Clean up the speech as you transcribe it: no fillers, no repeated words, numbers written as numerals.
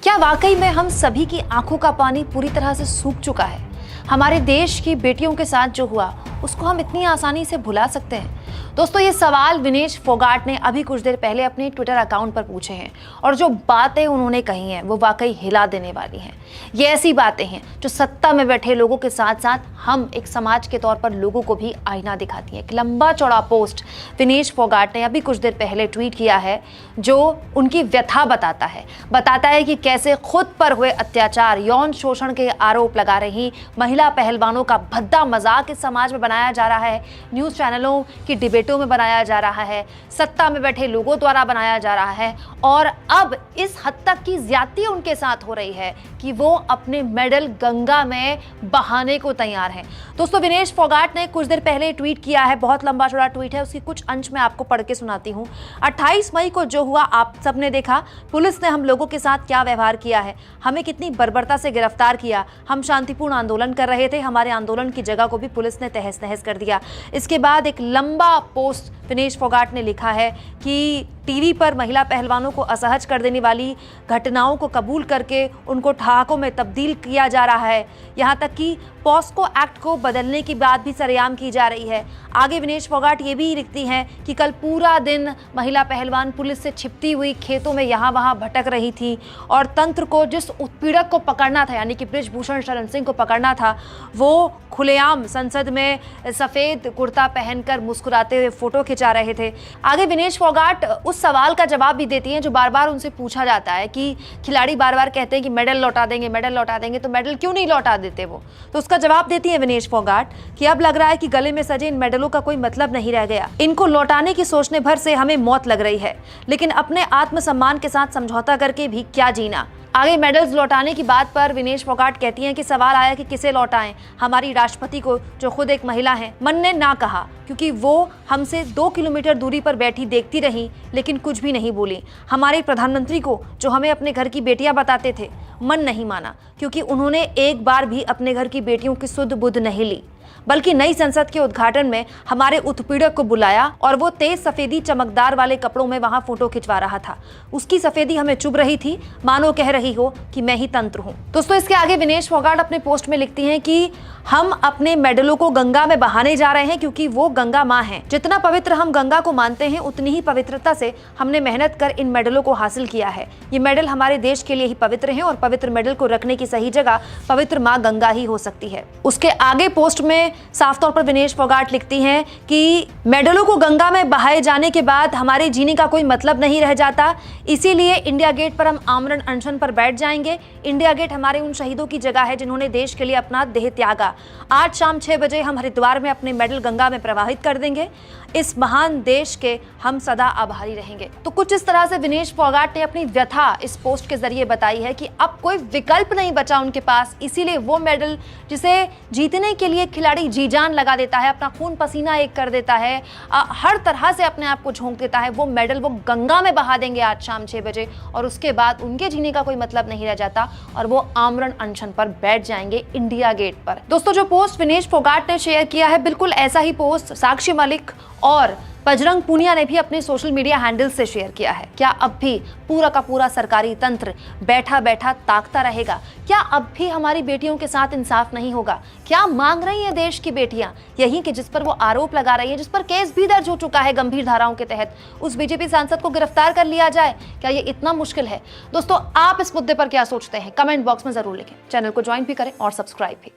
क्या वाकई में हम सभी की आंखों का पानी पूरी तरह से सूख चुका है? हमारे देश की बेटियों के साथ जो हुआ उसको हम इतनी आसानी से भुला सकते हैं? दोस्तों, ये सवाल विनेश फोगाट ने अभी कुछ देर पहले अपने ट्विटर अकाउंट पर पूछे हैं और जो बातें उन्होंने कही हैं वो वाकई हिला देने वाली हैं। ये ऐसी बातें हैं जो सत्ता में बैठे लोगों के साथ साथ हम एक समाज के तौर पर लोगों को भी आईना दिखाती हैं। एक लंबा चौड़ा पोस्ट विनेश फोगाट ने अभी कुछ देर पहले ट्वीट किया है जो उनकी व्यथा बताता है कि कैसे खुद पर हुए अत्याचार, यौन शोषण के आरोप लगा रही महिला पहलवानों का भद्दा मजाक इस समाज में बनाया जा रहा है, न्यूज़ चैनलों की डिबेटों में बनाया जा रहा है, सत्ता में बैठे लोगों द्वारा बनाया जा रहा है और अब इस हद तक की ज्यादती उनके साथ हो रही है कि वो अपने मेडल गंगा में बहाने को तैयार हैं। दोस्तों, विनेश फोगाट ने कुछ देर पहले ट्वीट किया है, बहुत लंबा चौड़ा ट्वीट है, उसकी कुछ अंश मैं आपको पढ़ के सुनाती हूँ। 28 मई को जो हुआ आप सबने देखा, पुलिस ने हम लोगों के साथ क्या व्यवहार किया है, हमें कितनी बर्बरता से गिरफ्तार किया। हम शांतिपूर्ण आंदोलन कर रहे थे, हमारे आंदोलन की जगह को भी पुलिस ने तहस नहस कर दिया। इसके बाद एक लंबा पोस्ट विनेश फोगाट ने लिखा है कि टीवी पर महिला पहलवानों को असहज कर देने वाली घटनाओं को कबूल करके उनको ठहाकों में तब्दील किया जा रहा है। यहाँ तक कि पॉस्को एक्ट को बदलने की बात भी सरेआम की जा रही है। आगे विनेश फोगाट ये भी लिखती हैं कि कल पूरा दिन महिला पहलवान पुलिस से छिपती हुई खेतों में यहाँ वहाँ भटक रही थी और तंत्र को जिस उत्पीड़क को पकड़ना था, यानी कि बृजभूषण शरण सिंह को पकड़ना था, वो खुलेआम संसद में सफ़ेद कुर्ता पहनकर मुस्कुराते हुए फोटो खिंचा रहे थे। आगे विनेश फोगाट उस सवाल का जवाब भी देती हैं जो बार बार उनसे पूछा जाता है कि खिलाड़ी बार बार कहते हैं कि मेडल लौटा देंगे, तो मेडल क्यों नहीं लौटा देते वो? तो उसका जवाब देती है विनेश फोगाट कि अब लग रहा है कि गले में सजे इन मेडलों का कोई मतलब नहीं रह गया। इनको लौटाने की सोचने भर से हमें मौत लग रही है, लेकिन अपने आत्मसम्मान के साथ समझौता करके भी क्या जीना। आगे मेडल्स लौटाने की बात पर विनेश फोगाट कहती हैं कि सवाल आया कि किसे लौटाएं, हमारी राष्ट्रपति को जो खुद एक महिला हैं। मन ने ना कहा क्योंकि वो हमसे 2 किलोमीटर दूरी पर बैठी देखती रही लेकिन कुछ भी नहीं बोली। हमारे प्रधानमंत्री को जो हमें अपने घर की बेटियां बताते थे, मन नहीं माना क्योंकि उन्होंने एक बार भी अपने घर की बेटियों की सुध बुध नहीं ली, बल्कि नई संसद के उद्घाटन में हमारे उत्पीड़क को बुलाया और वो तेज सफेदी चमकदार वाले कपड़ों में वहां फोटो खिंचवा रहा था। उसकी सफेदी हमें चुभ रही थी, मानो कह रही हो कि मैं ही तंत्र हूं। दोस्तों, इसके आगे विनेश फोगाट अपने पोस्ट में लिखती हैं कि हम अपने मेडलों को गंगा में बहाने जा रहे हैं क्योंकि वो गंगा माँ है। जितना पवित्र हम गंगा को मानते हैं उतनी ही पवित्रता से हमने मेहनत कर इन मेडलों को हासिल किया है। ये मेडल हमारे देश के लिए ही पवित्र हैं और पवित्र मेडल को रखने की सही जगह पवित्र माँ गंगा ही हो सकती है। उसके आगे पोस्ट में साफ तौर पर विनेश फोगाट लिखती हैं कि मेडलों को गंगा में बहाए जाने के बाद हमारे जीने का कोई मतलब नहीं रह जाता, इसीलिए इंडिया गेट पर हम आमरण अनशन पर बैठ जाएंगे। इंडिया गेट हमारे उन शहीदों की जगह है जिन्होंने देश के लिए अपना देह त्यागा। आज शाम 6 बजे हम हरिद्वार में अपने मेडल गंगा में प्रवाहित कर देंगे। इस महान देश के हम सदा आभारी रहेंगे। तो कुछ इस तरह से विनेश फोगाट ने अपनी व्यथा इस पोस्ट के जरिए बताई है कि अब कोई विकल्प नहीं बचा उनके पास, इसीलिए वो मेडल जिसे जीतने के लिए खिलाड़ी जी जान लगा देता है, अपना खून पसीना एक कर देता है, हर तरह से अपने आप को झोंक देता है, वो मेडल वो गंगा में बहा देंगे आज शाम 6 बजे और उसके बाद उनके जीने का कोई मतलब नहीं रह जाता और वो आमरण अनशन पर बैठ जाएंगे इंडिया गेट पर। दोस्तों, जो पोस्ट विनेश फोगाट ने शेयर किया है, बिल्कुल ऐसा ही पोस्ट साक्षी मलिक और बजरंग पूनिया ने भी अपने सोशल मीडिया हैंडल से शेयर किया है। क्या अब भी पूरा का पूरा सरकारी तंत्र बैठा बैठा ताकता रहेगा? क्या अब भी हमारी बेटियों के साथ इंसाफ नहीं होगा? क्या मांग रही हैं देश की बेटियां? यही कि जिस पर वो आरोप लगा रही हैं, जिस पर केस भी दर्ज हो चुका है गंभीर धाराओं के तहत, उस बीजेपी सांसद को गिरफ्तार कर लिया जाए? क्या ये इतना मुश्किल है? दोस्तों, आप इस मुद्दे पर क्या सोचते हैं? कमेंट बॉक्स में जरूर लिखें। चैनल को ज्वाइन भी करें और सब्सक्राइब भी।